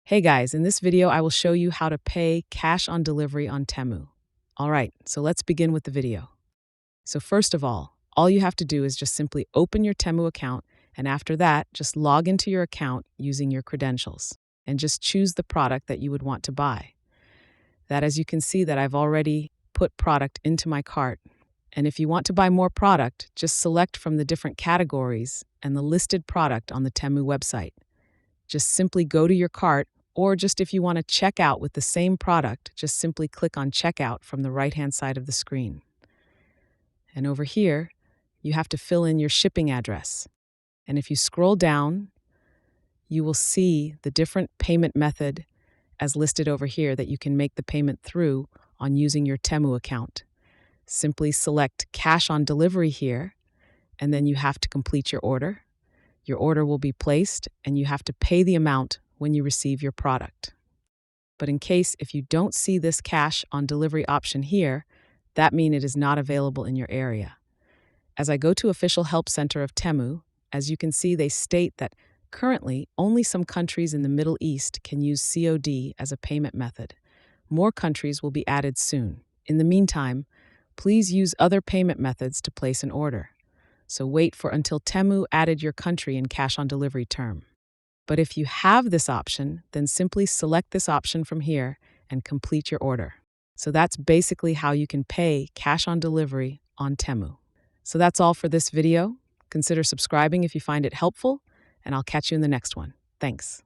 Hey guys, in this video I will show you how to pay cash on delivery on Temu. Alright, so let's begin with the video. So first of all you have to do is just simply open your Temu account, and after that, just log into your account using your credentials and just choose the product that you would want to buy. That, as you can see, that I've already put product into my cart. And if you want to buy more product, just select from the different categories and the listed product on the Temu website. Just simply go to your cart, or just if you want to check out with the same product, just simply click on checkout from the right-hand side of the screen. And over here, you have to fill in your shipping address. And if you scroll down, you will see the different payment method as listed over here that you can make the payment through on using your Temu account. Simply select cash on delivery here, and then you have to complete your order. Your order will be placed, and you have to pay the amount when you receive your product. But in case if you don't see this cash on delivery option here, that means it is not available in your area. As I go to Official Help Center of Temu, as you can see, they state that currently only some countries in the Middle East can use COD as a payment method. More countries will be added soon. In the meantime, please use other payment methods to place an order. So wait for until Temu added your country in cash on delivery term. But if you have this option, then simply select this option from here and complete your order. So that's basically how you can pay cash on delivery on Temu. So that's all for this video. Consider subscribing if you find it helpful, and I'll catch you in the next one. Thanks.